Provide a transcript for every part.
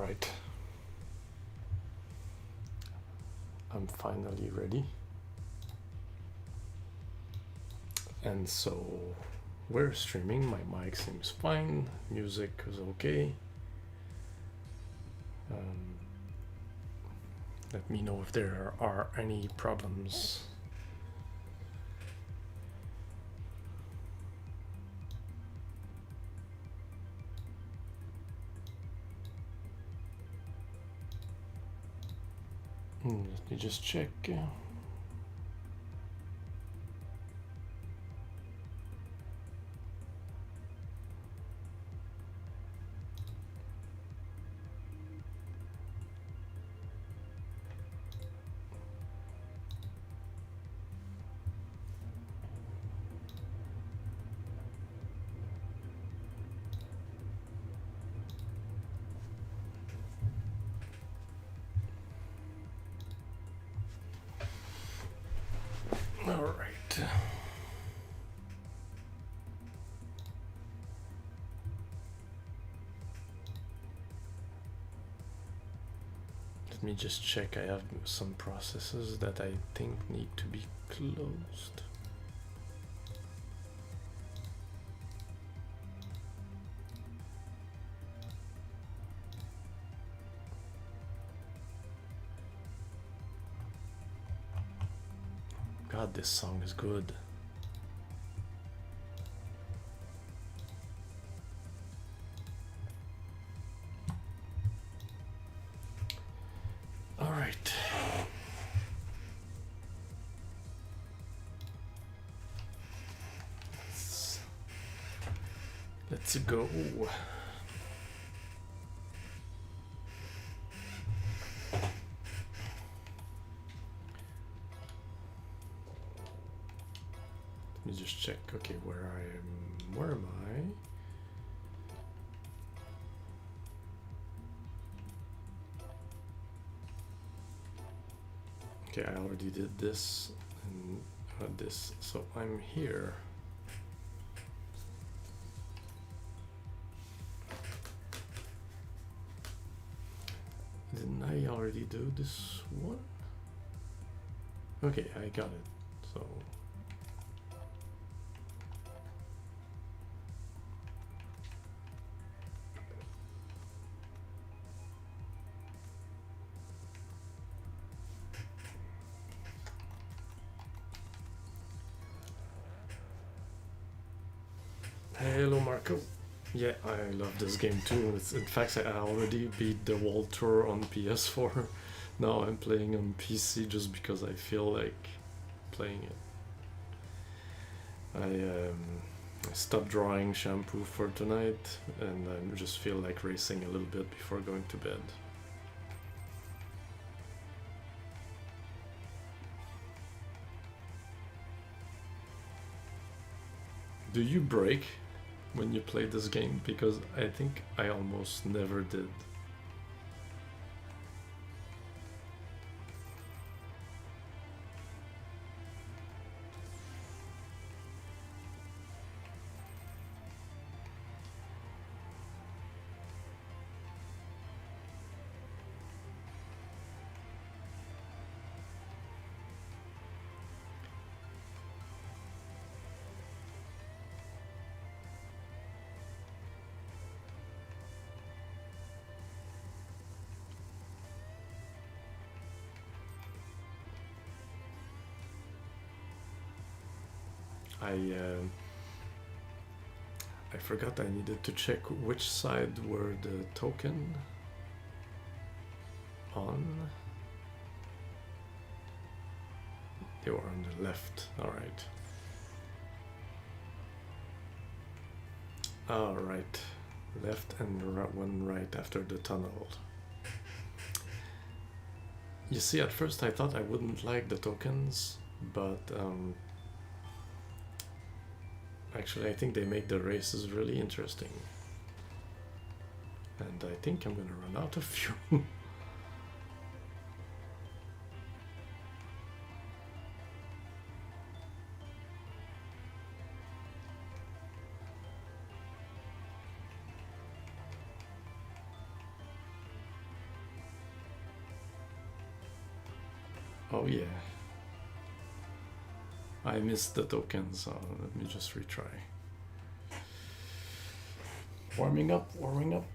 right. I'm finally ready. And so we're streaming. My mic seems fine. Music is okay. Let me know if there are any problems. Let me just check. All right. Let me just check. I have some processes that I think need to be closed. God, this song is good. All right. Let's go. Let me just check. Okay, where am I? Okay, I already did this and this, so I'm here. Didn't I already do this one? Okay, I got it. So hello, Marco. Yeah, I love this game too. In fact, I already beat the World Tour on PS4. Now I'm playing on PC just because I feel like playing it. I stopped drawing shampoo for tonight, and I just feel like racing a little bit before going to bed. Do you break when you play this game? Because I think I almost never did. I forgot I needed to check which side were the token on. They were on the left. All right. All right. Left and one right after the tunnel. You see, at first I thought I wouldn't like the tokens, but actually I think they make the races really interesting. And I think I'm gonna run out of fuel. Oh yeah. I missed the tokens, so let me just retry. Warming up, warming up.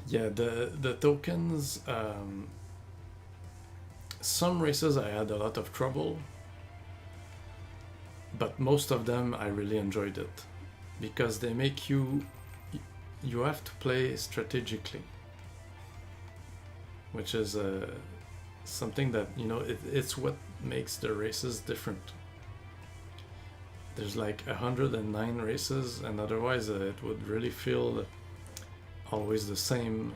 Yeah, the tokens, some races I had a lot of trouble, but most of them I really enjoyed it because they make you have to play strategically, which is something that, you know, it's what makes the races different. There's like 109 races, and otherwise it would really feel always the same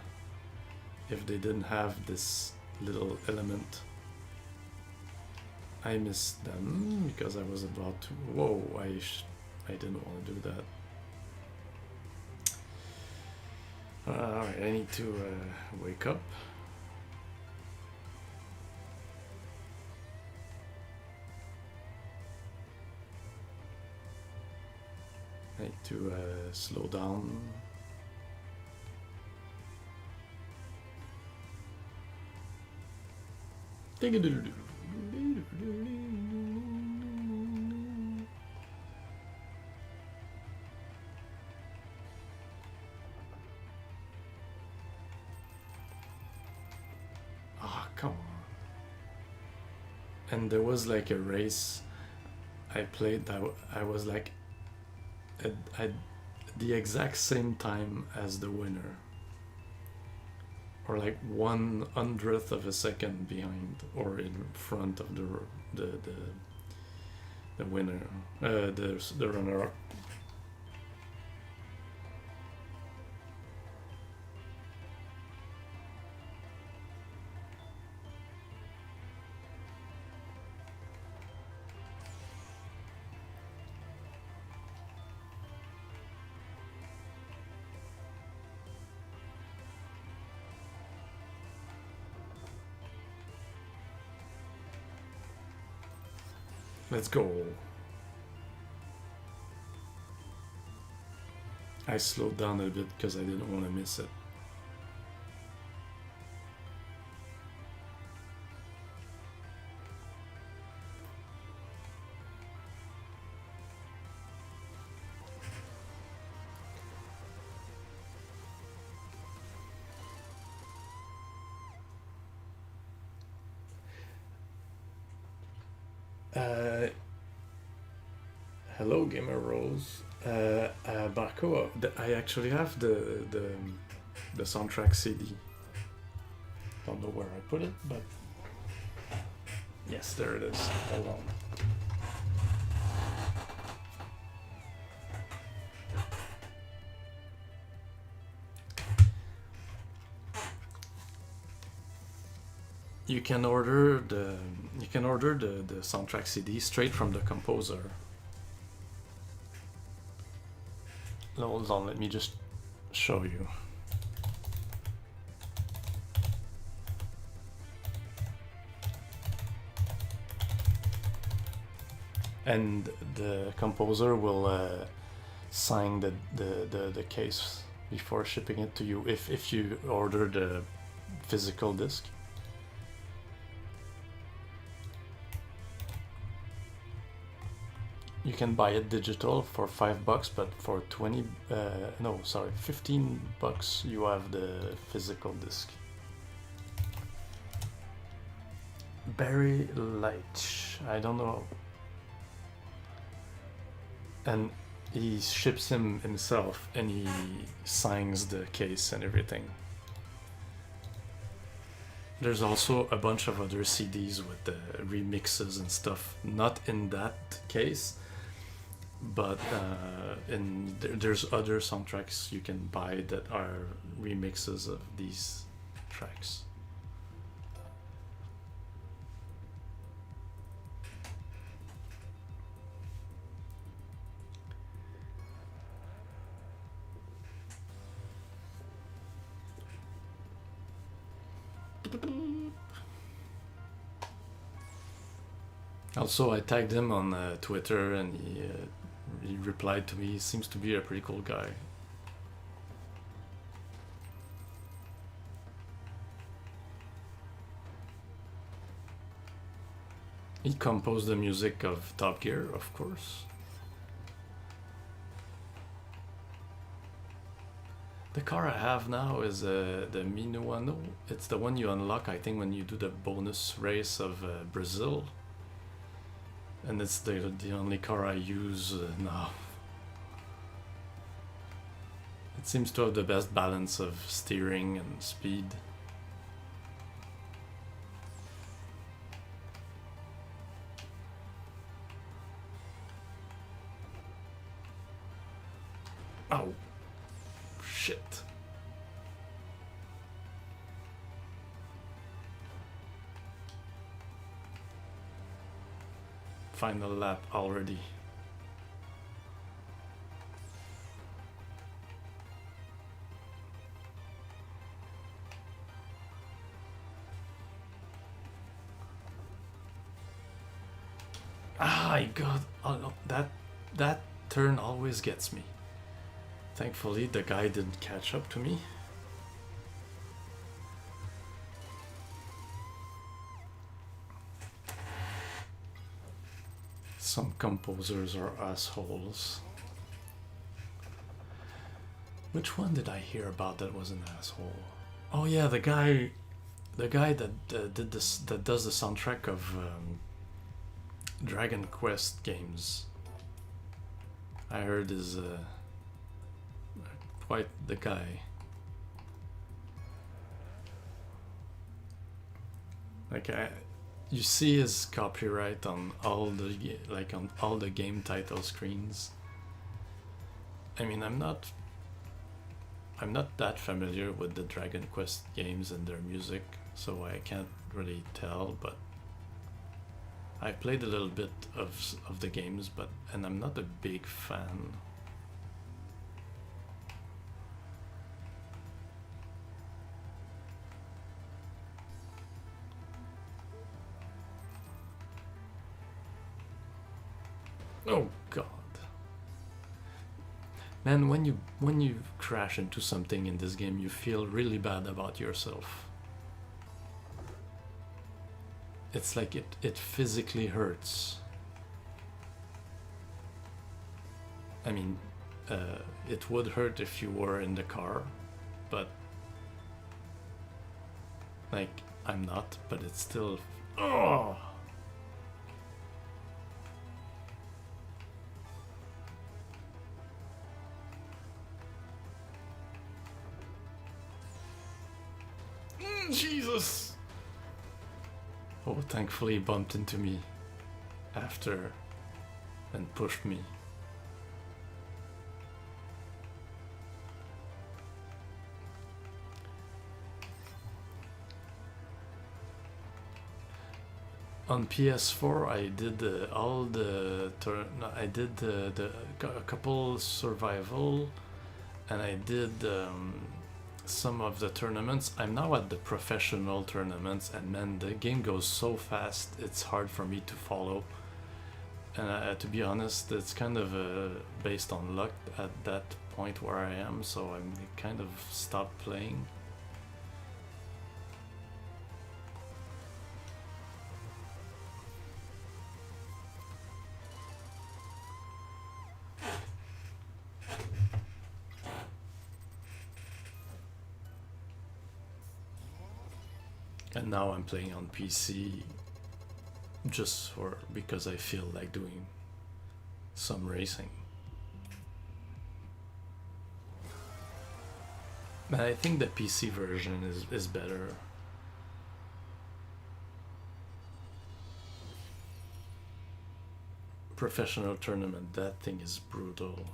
if they didn't have this little element. I missed them because I was about to... Whoa, I didn't want to do that. Alright, I need to wake up. I need to slow down. Ah, come on. And there was like a race I played that I was like at the exact same time as the winner, or like 1/100th of a second behind or in front of the winner, the runner-up. Let's go. I slowed down a bit because I didn't want to miss it. Hello, Gamer Rose. Barco, I actually have the soundtrack CD. Don't know where I put it, but yes, there it is. Hold on. You can order the soundtrack CD straight from the composer. Hold on, let me just show you. And the composer will sign the case before shipping it to you if you order the physical disc. You can buy it digital for $5, but for 15 bucks you have the physical disc. Barry Leitch, I don't know. And he ships him himself and he signs the case and everything. There's also a bunch of other CDs with the remixes and stuff, not in that case, but there's other soundtracks you can buy that are remixes of these tracks. Also, I tagged him on Twitter and he replied to me. He seems to be a pretty cool guy. He composed the music of Top Gear, of course. The car I have now is the Minuano. It's the one you unlock, I think, when you do the bonus race of Brazil. And it's the only car I use now. It seems to have the best balance of steering and speed. Oh, shit. Final lap already. Ah, I got, oh, no, that turn always gets me. Thankfully, the guy didn't catch up to me. Some composers are assholes. Which one did I hear about that was an asshole? Oh yeah, the guy that did this, that does the soundtrack of Dragon Quest games. I heard is quite the guy. Like you see his copyright on all the on all the game title screens. I mean, I'm not that familiar with the Dragon Quest games and their music, so I can't really tell, but I played a little bit of the games, and I'm not a big fan. Oh god. Man, when you crash into something in this game, you feel really bad about yourself. It's like it physically hurts. I mean, it would hurt if you were in the car, but like I'm not, but it's still, oh. Jesus. Oh, thankfully he bumped into me after and pushed me. On PS4 I did all the I did a couple survival, and I did some of the tournaments. I'm now at the professional tournaments, and man, the game goes so fast, it's hard for me to follow. And to be honest, it's kind of based on luck at that point where I am, so I'm kind of stopped playing. And now I'm playing on PC just because I feel like doing some racing. But I think the PC version is better. Professional tournament, that thing is brutal.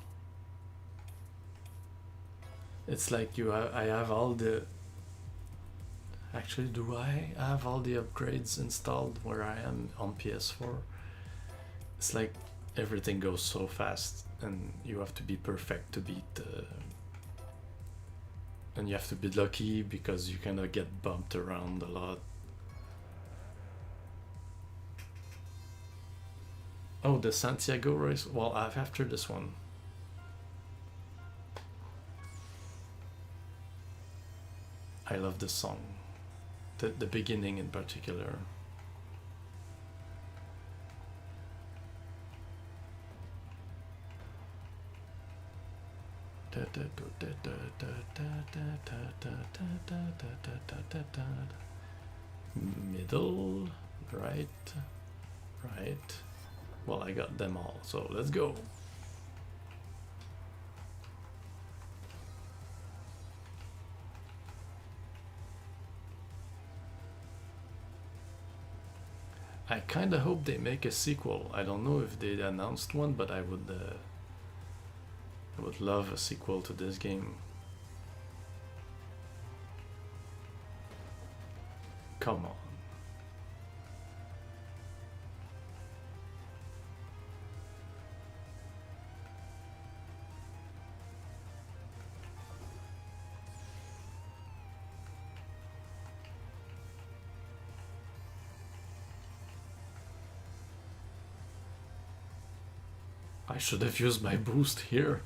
It's like I have all the... Actually, do I have all the upgrades installed where I am on PS4? It's like everything goes so fast, and you have to be perfect to beat and you have to be lucky because you kind of get bumped around a lot. Oh, the Santiago Race? Well, after this one. I love this song. The beginning in particular. Middle, right, right. Well, I got them all, so let's go. I kinda hope they make a sequel. I don't know if they announced one, but I would love a sequel to this game. Come on. I should have used my boost here.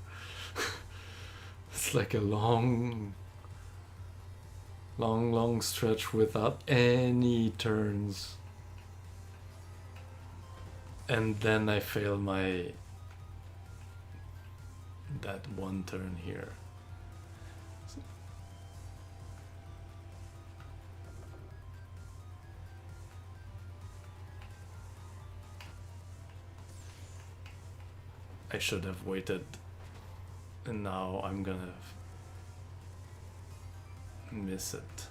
It's like a long stretch without any turns. And then I fail that one turn here. I should have waited, and now I'm gonna miss it.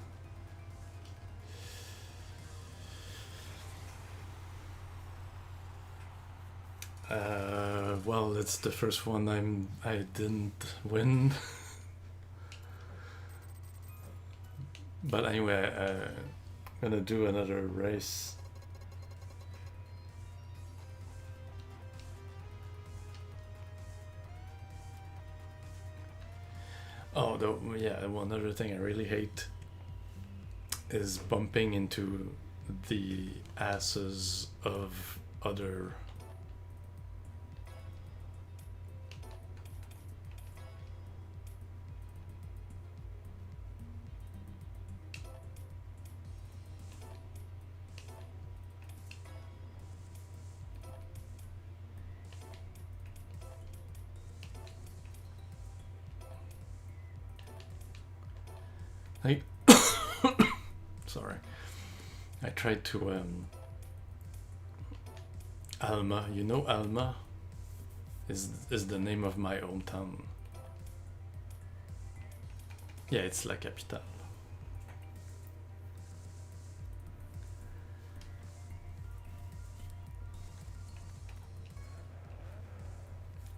Well, it's the first one I didn't win. But anyway, I'm gonna do another race. Oh, yeah, one other thing I really hate is bumping into the asses of other I sorry. I tried to Alma, you know Alma is the name of my hometown. Yeah, it's La Capitale.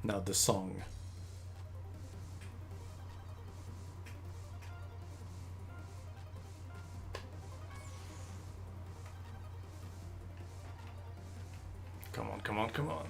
Now the song. Come on, come on, come on.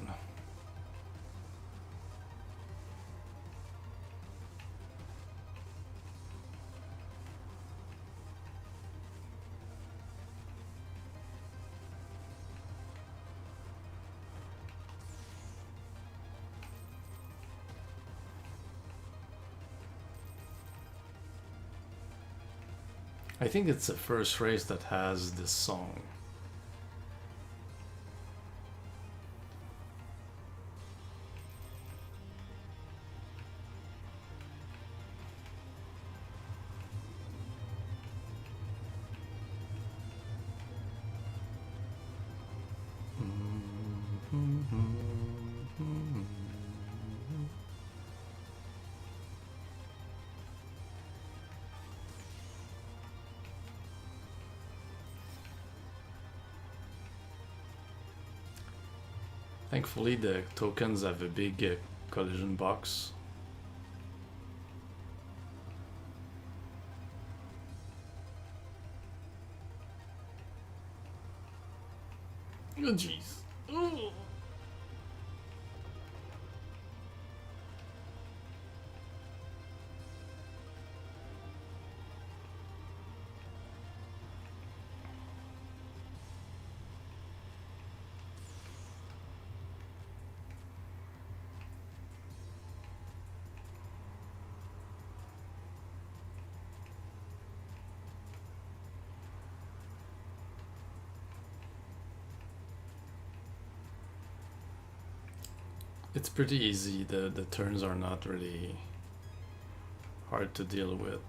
I think it's the first race that has this song. Thankfully, the tokens have a big collision box. Oh, jeez. Oh. It's pretty easy. The turns are not really hard to deal with.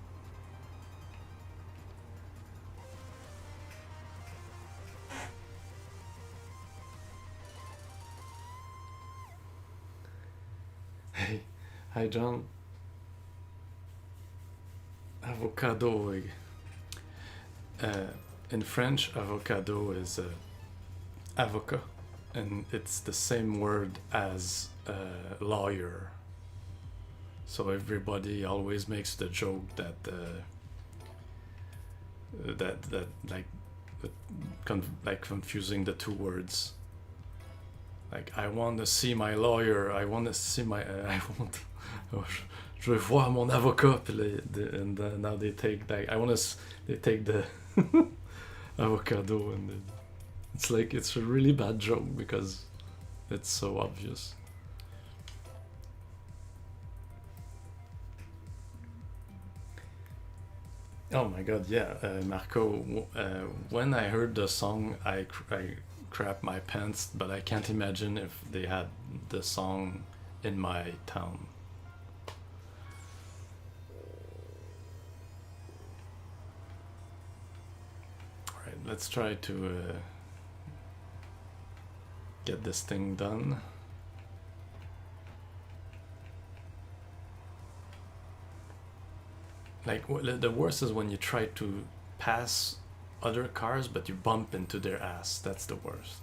Hey, hi John. Avocado. In French, avocado is avocat, and it's the same word as lawyer. So everybody always makes the joke that like confusing the two words. Like, I want to see my lawyer. I want to see my. I want. Je veux voir mon avocat. And now they take like I want to. They take the avocado, and it's like it's a really bad joke because it's so obvious. Oh my god, yeah, Marco. When I heard the song, I crap my pants, but I can't imagine if they had the song in my town. Alright, let's try to get this thing done. Like, the worst is when you try to pass other cars but you bump into their ass. That's the worst.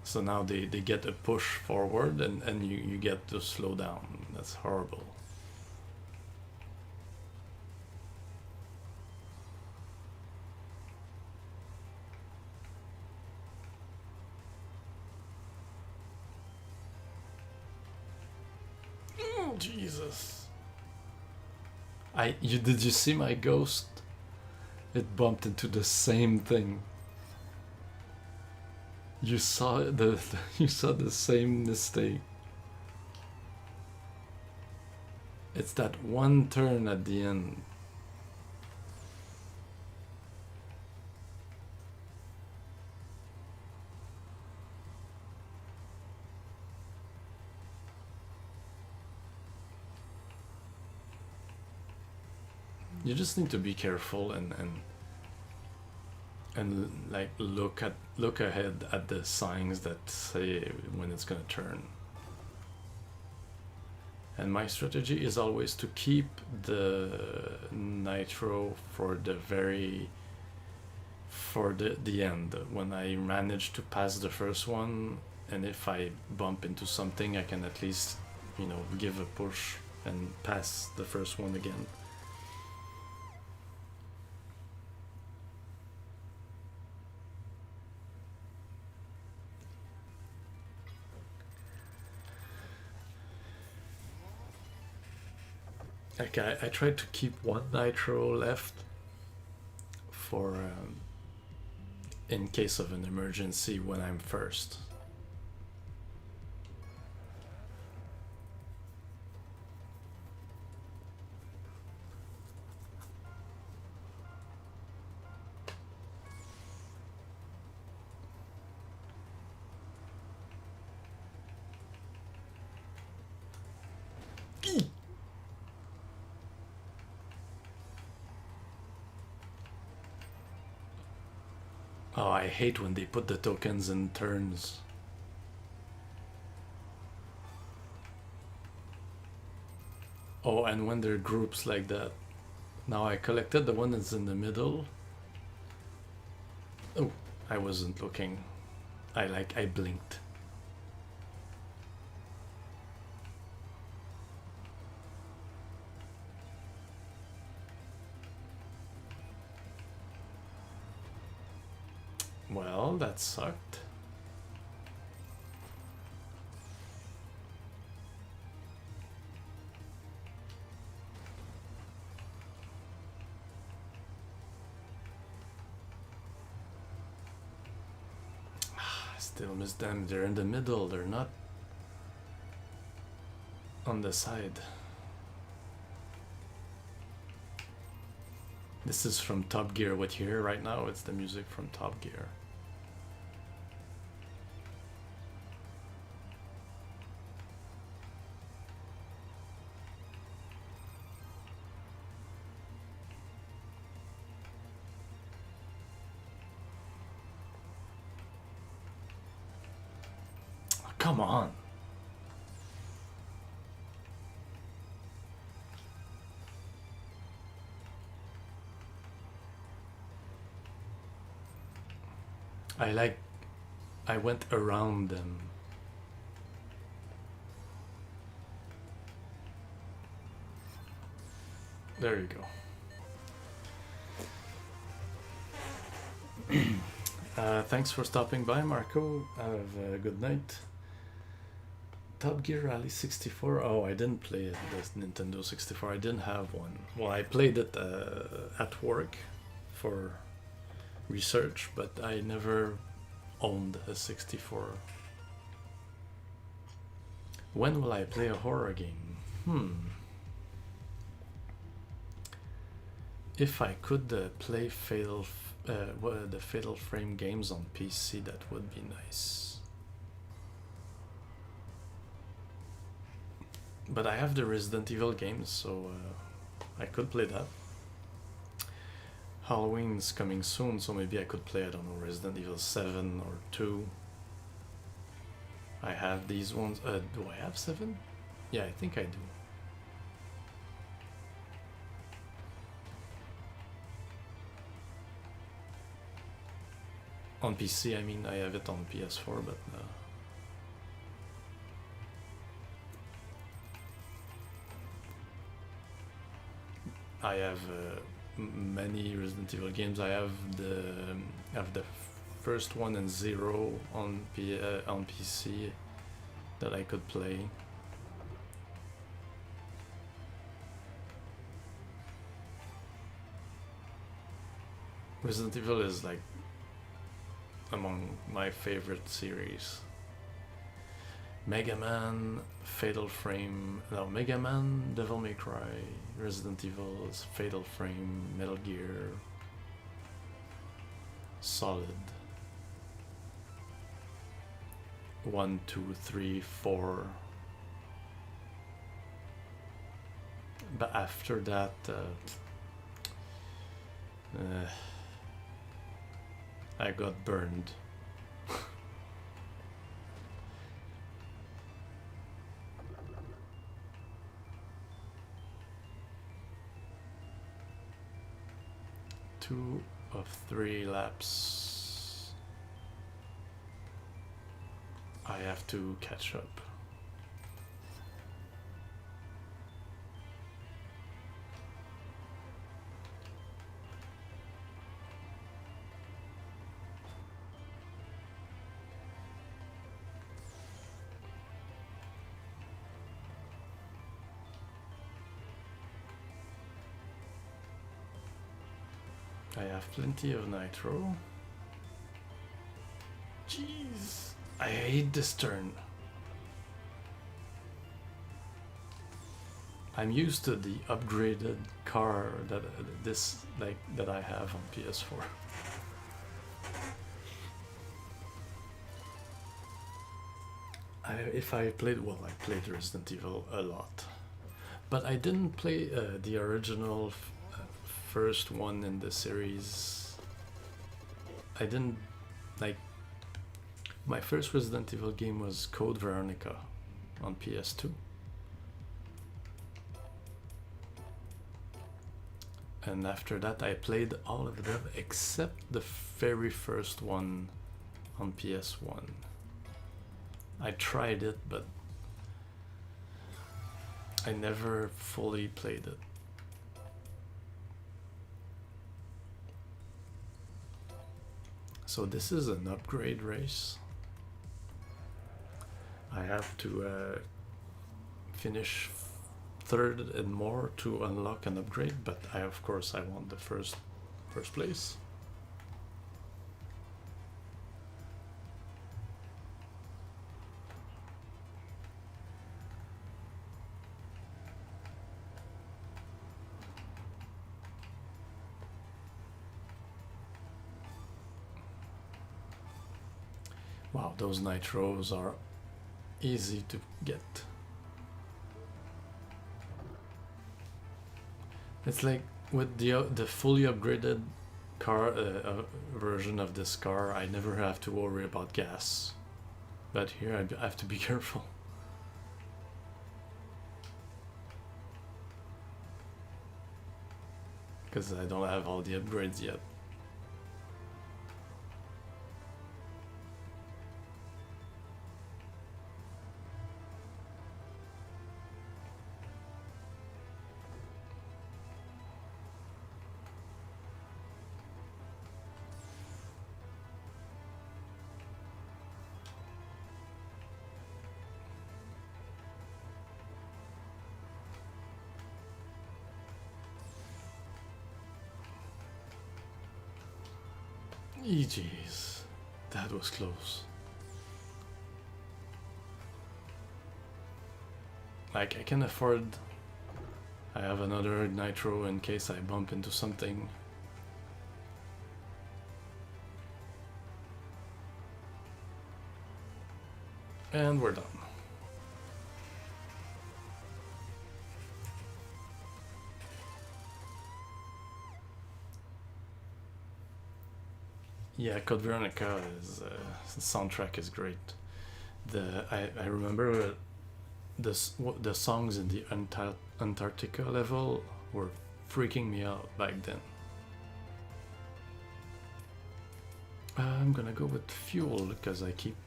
So now they get a push forward and you get to slow down. That's horrible. Jesus. Did you see my ghost? It bumped into the same thing. You saw you saw the same mistake. It's that one turn at the end. You just need to be careful and like look ahead at the signs that say when it's gonna turn. And my strategy is always to keep the nitro for the end, when I manage to pass the first one, and if I bump into something I can at least, you know, give a push and pass the first one again. Like, I tried to keep one nitro left for in case of an emergency when I'm first. Oh, I hate when they put the tokens in turns. Oh, and when they're groups like that. Now I collected the one that's in the middle. Oh, I wasn't looking. I blinked. Well, that sucked. Still miss them. They're in the middle. They're not on the side. This is from Top Gear. What you hear right now, it's the music from Top Gear. Come on. I went around them. There you go. Thanks for stopping by, Marco. Have a good night. Top Gear Rally 64. Oh, I didn't play it. This Nintendo 64. I didn't have one. Well, I played it at work for research, but I never owned a 64. When will I play a horror game? If I could play the Fatal Frame games on PC, that would be nice. But I have the Resident Evil games, so I could play that. Halloween's coming soon, so maybe I could play, I don't know, Resident Evil 7 or 2. I have these ones. Do I have 7? Yeah, I think I do. On PC, I mean, I have it on PS4, but I have many Resident Evil games. I have the first one and 0 on PC that I could play. Resident Evil is like among my favorite series. Mega Man, Fatal Frame, no, Mega Man, Devil May Cry, Resident Evil, Fatal Frame, Metal Gear, Solid. 1, 2, 3, 4. But after that, I got burned. Two of 3 laps. I have to catch up. I have plenty of nitro. Jeez, I hate this turn. I'm used to the upgraded car that that I have on PS4. If I played, well, I played Resident Evil a lot, but I didn't play the original first one in the series. I didn't like. My first Resident Evil game was Code Veronica on PS2. And after that I played all of them except the very first one on PS1. I tried it, but I never fully played it. So this is an upgrade race. I have to finish third and more to unlock an upgrade, but of course I want the first place. Wow, those nitros are easy to get. It's like with the fully upgraded car version of this car, I never have to worry about gas. But here I have to be careful. Because I don't have all the upgrades yet. Jeez, that was close. Like, I can afford... I have another nitro in case I bump into something. And we're done. Yeah, Code Veronica is the soundtrack is great. I remember the songs in the Antarctica level were freaking me out back then. I'm gonna go with fuel because I keep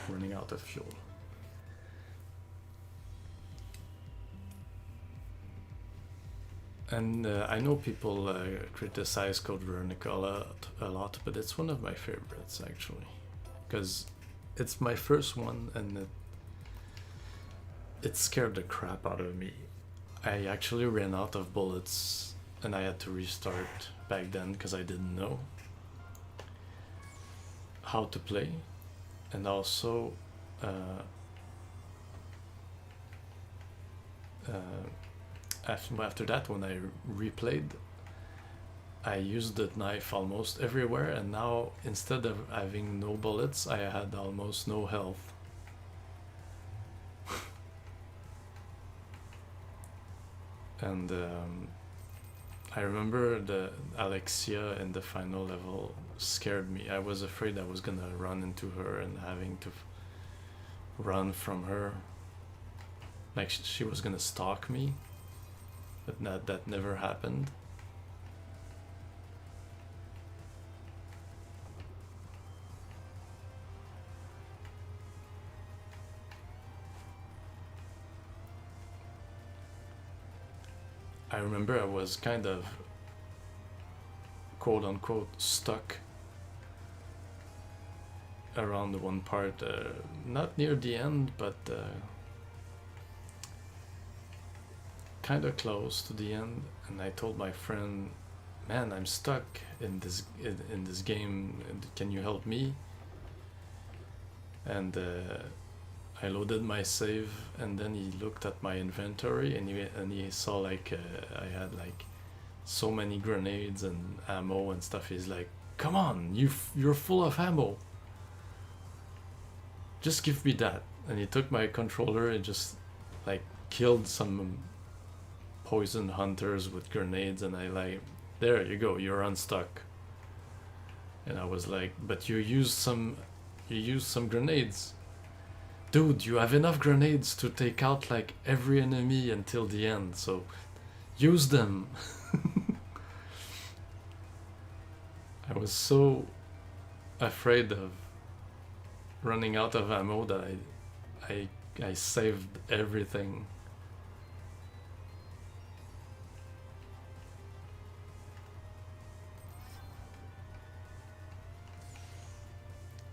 running out of fuel. And I know people criticize Code Veronica a lot, but it's one of my favorites actually, because it's my first one and it scared the crap out of me. I actually ran out of bullets and I had to restart back then because I didn't know how to play, and also after that, when I replayed, I used the knife almost everywhere, and now instead of having no bullets, I had almost no health. And I remember the Alexia in the final level scared me. I was afraid I was gonna run into her and having to run from her. Like she was gonna stalk me. But that never happened. I remember I was kind of quote unquote stuck around the one part, not near the end, but kind of close to the end, and I told my friend, man, I'm stuck in this game, can you help me? And I loaded my save, and then he looked at my inventory and he saw like I had like so many grenades and ammo and stuff. He's like, come on, you're full of ammo, just give me that. And he took my controller and just like killed some poison hunters with grenades, and I like, there you go, you're unstuck. And I was like, but you used some grenades. Dude, you have enough grenades to take out like every enemy until the end, so use them. I was so afraid of running out of ammo that I saved everything.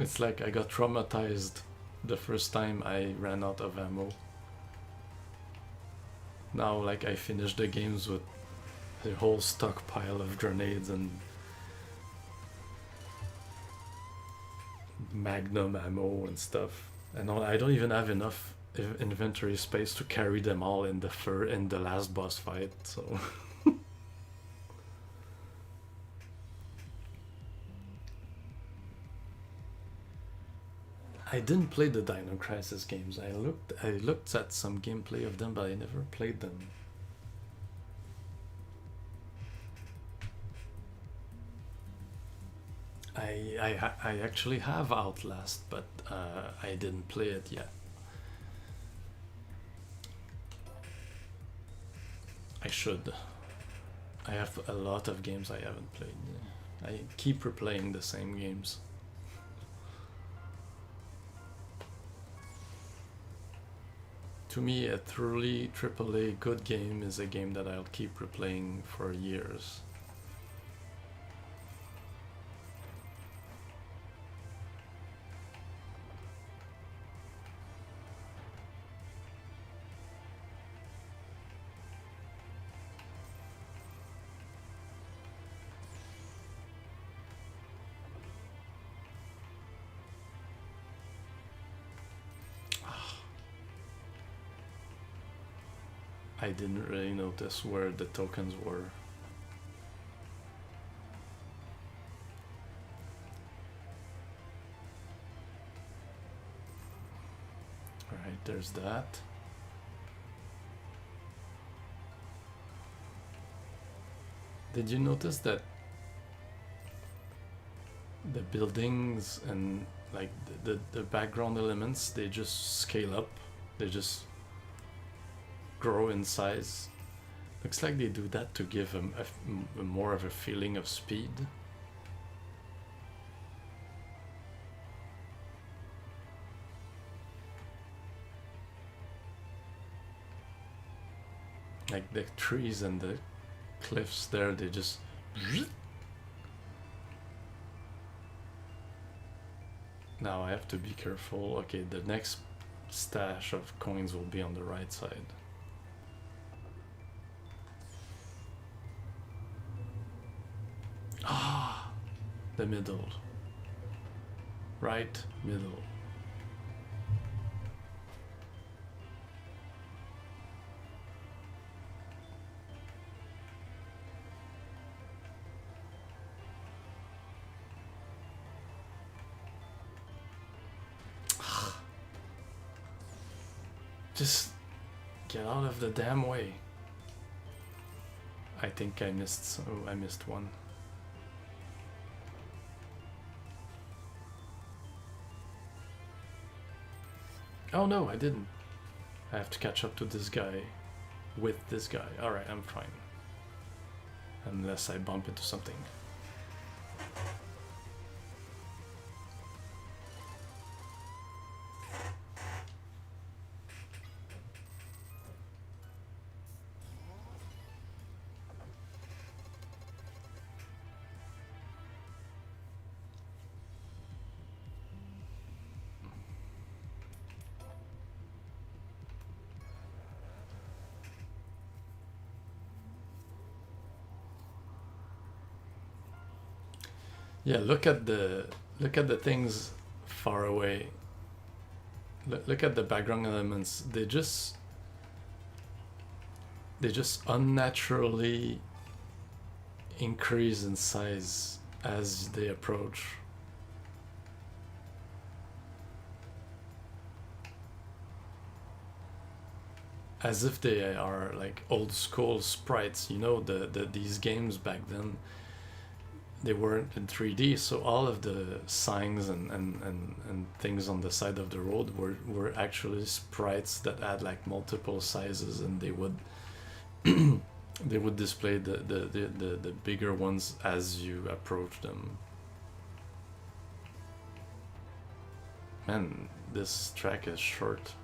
It's like I got traumatized the first time I ran out of ammo. Now, like, I finished the games with a whole stockpile of grenades and magnum ammo and stuff, and I don't even have enough inventory space to carry them all in the last boss fight, so I didn't play the Dino Crisis games. I looked at some gameplay of them, but I never played them. I actually have Outlast, but I didn't play it yet. I should. I have a lot of games I haven't played. I keep replaying the same games. To me, a truly AAA good game is a game that I'll keep replaying for years. I didn't really notice where the tokens were. Alright, there's that. Did you notice that the buildings and like the background elements, they just scale up, they just grow in size? Looks like they do that to give a more of a feeling of speed. Like the trees and the cliffs there, they just... Now I have to be careful. Okay, the next stash of coins will be on the right side. Ah, the middle. Right, middle. Just get out of the damn way. I think I missed one. Oh no, I didn't. I have to catch up to this guy with this guy. Alright, I'm fine. Unless I bump into something. Yeah, look at the things far away. Look at the background elements. They just unnaturally increase in size as they approach. As if they are like old school sprites, you know, these games back then, they weren't in 3D, so all of the signs and things on the side of the road were actually sprites that had like multiple sizes, and they would they would display the bigger ones as you approach them. Man, this track is short.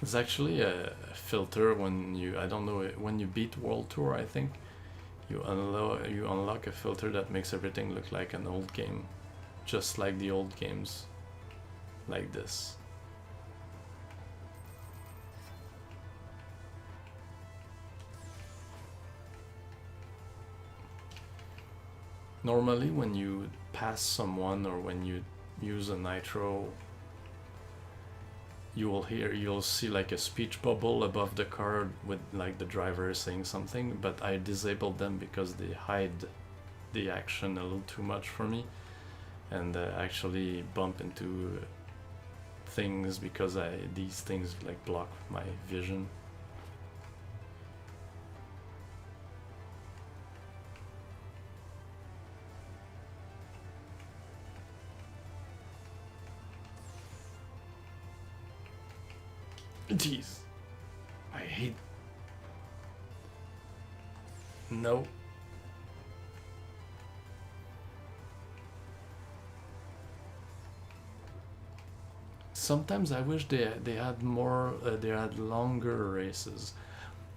There's actually a filter when you, I don't know, when you beat World Tour, I think, you unlock a filter that makes everything look like an old game. Just like the old games. Like this. Normally when you pass someone or when you use a nitro, you'll see like a speech bubble above the card with like the driver saying something, but I disabled them because they hide the action a little too much for me, and actually bump into things because these things like block my vision. Jeez. I hate... No. Sometimes I wish they had more, they had longer races.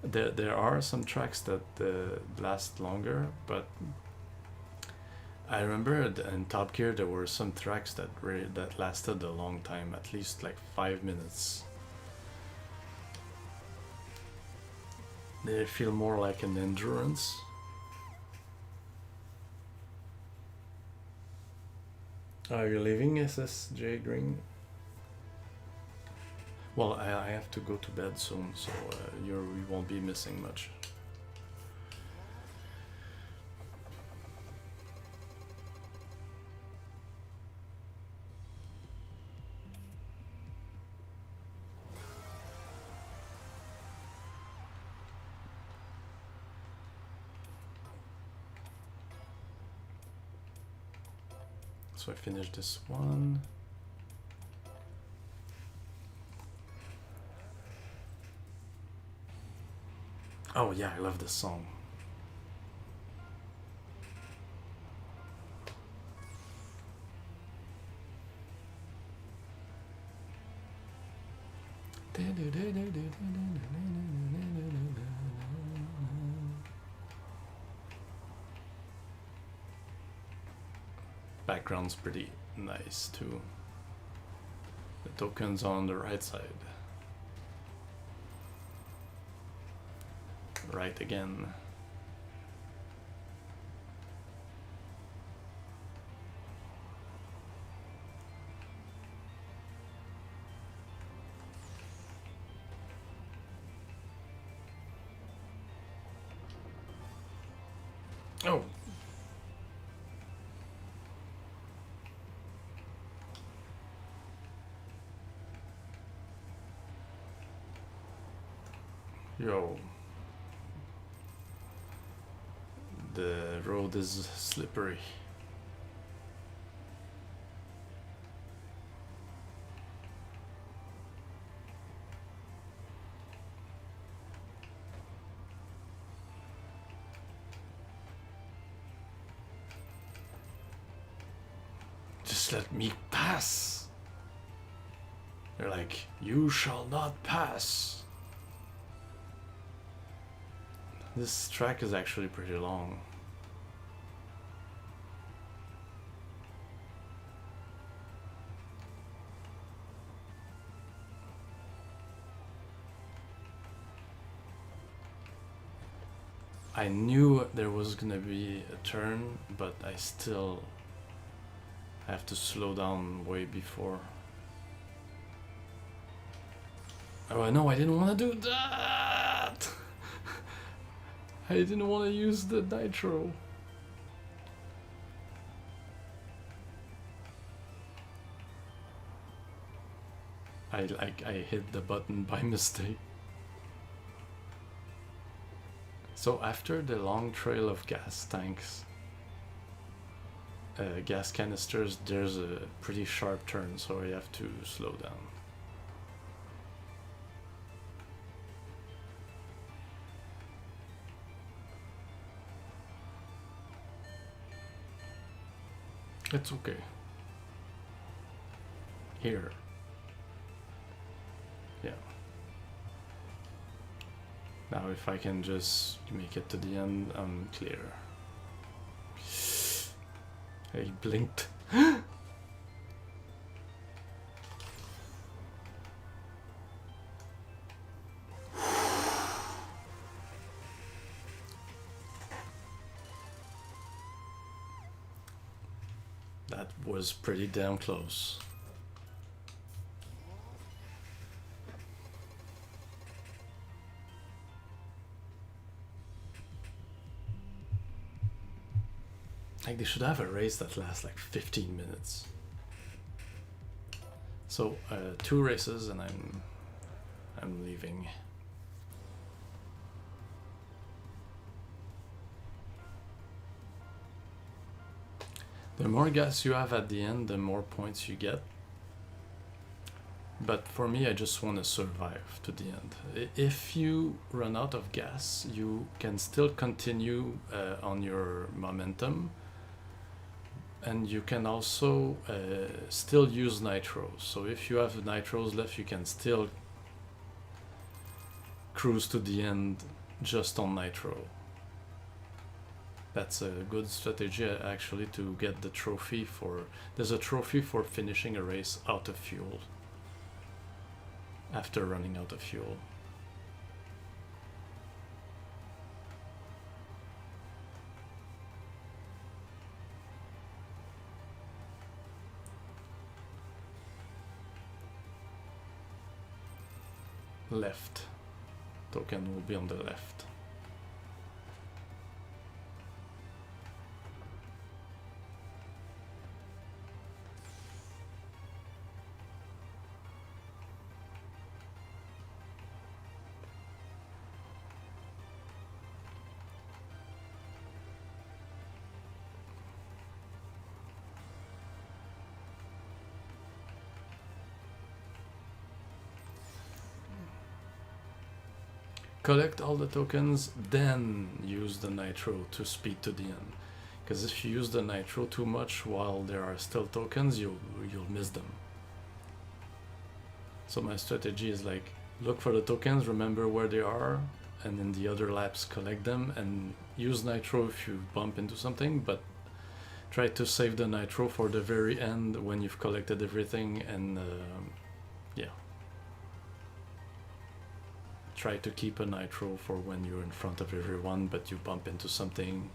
There are some tracks that last longer, but I remember in Top Gear there were some tracks that lasted a long time, at least like 5 minutes. They feel more like an endurance. Are you leaving SSJ Green? Well, I have to go to bed soon, so you won't be missing much. So I finished this one. Oh yeah, I love this song. Background's pretty nice too. The tokens on the right side. Right again. Oh. Yo. The road is slippery. Just let me pass. They're like, you shall not pass. This track is actually pretty long. I knew there was gonna be a turn, but I still have to slow down way before. Oh no, I didn't want to do that! I didn't want to use the nitro. I hit the button by mistake. So after the long trail of gas tanks, gas canisters, there's a pretty sharp turn, so you have to slow down. It's okay. Here. Yeah. Now if I can just make it to the end, I'm clear. He blinked. That was pretty damn close. Like they should have a race that lasts like 15 minutes. So 2 races and I'm leaving. The more gas you have at the end, the more points you get. But for me, I just want to survive to the end. If you run out of gas, you can still continue on your momentum, and you can also still use nitros. So if you have nitros left, you can still cruise to the end just on nitro. That's a good strategy actually to get the trophy for... There's a trophy for finishing a race out of fuel, after running out of fuel. Left. Token will be on the left. Collect all the tokens, then use the nitro to speed to the end. Because if you use the nitro too much while there are still tokens, you'll miss them. So my strategy is like, look for the tokens, remember where they are, and in the other laps collect them, and use nitro if you bump into something, but try to save the nitro for the very end when you've collected everything, and yeah. Try to keep a nitro for when you're in front of everyone, but you bump into something.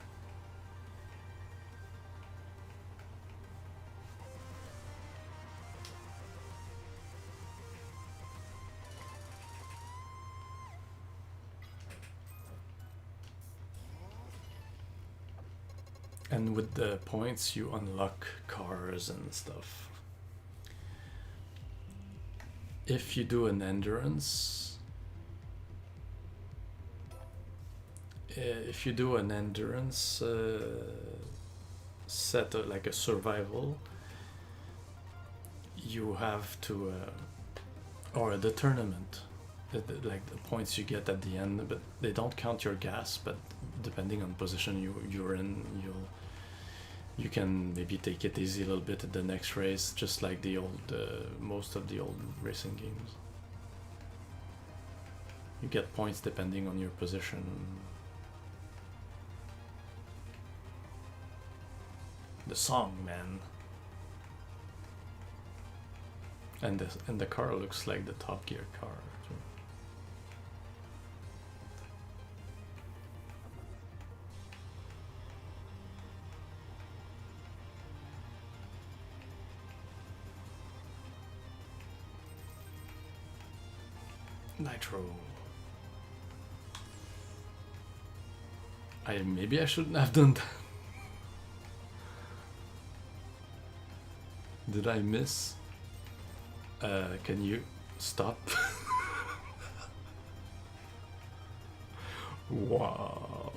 And with the points you unlock cars and stuff. If you do an endurance, set like a survival, you have to or the tournament, like the points you get at the end, but they don't count your gas, but depending on position you're in, you can maybe take it easy a little bit at the next race, just like the old most of the old racing games. You get points depending on your position. The song, man. And the car looks like the Top Gear car too. Nitro. Maybe I shouldn't have done that. Did I miss? Can you stop? Wow.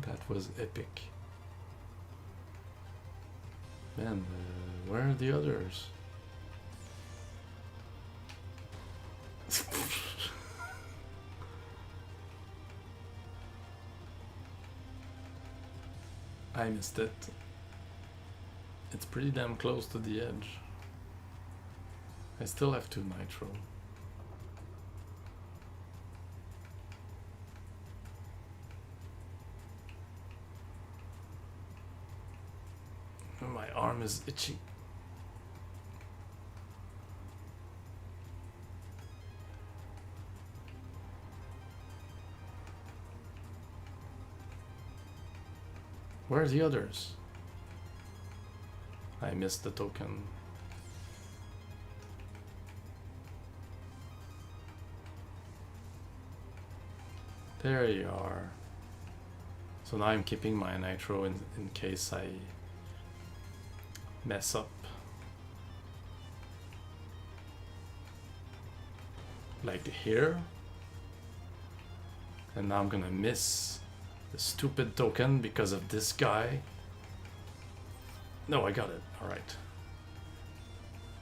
That was epic. Man, where are the others? I missed it. It's pretty damn close to the edge. I still have 2 nitro. My arm is itchy. Where are the others? I missed the token. There you are. So now I'm keeping my nitro in case I mess up. Like here. And now I'm gonna miss the stupid token because of this guy. No, I got it. Alright.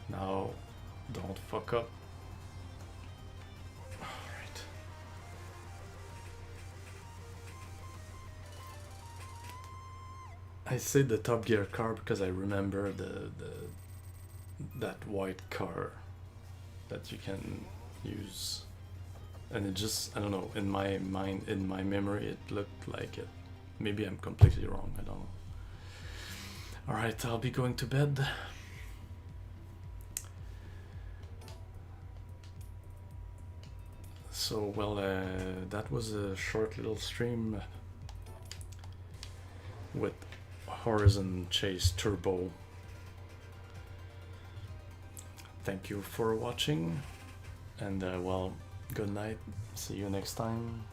Now, don't fuck up. Alright. I say the Top Gear car because I remember that white car that you can use. And it just, I don't know, in my mind, in my memory, it looked like it. Maybe I'm completely wrong, I don't know. Alright, I'll be going to bed. So, well, that was a short little stream with Horizon Chase Turbo. Thank you for watching, and well, good night. See you next time.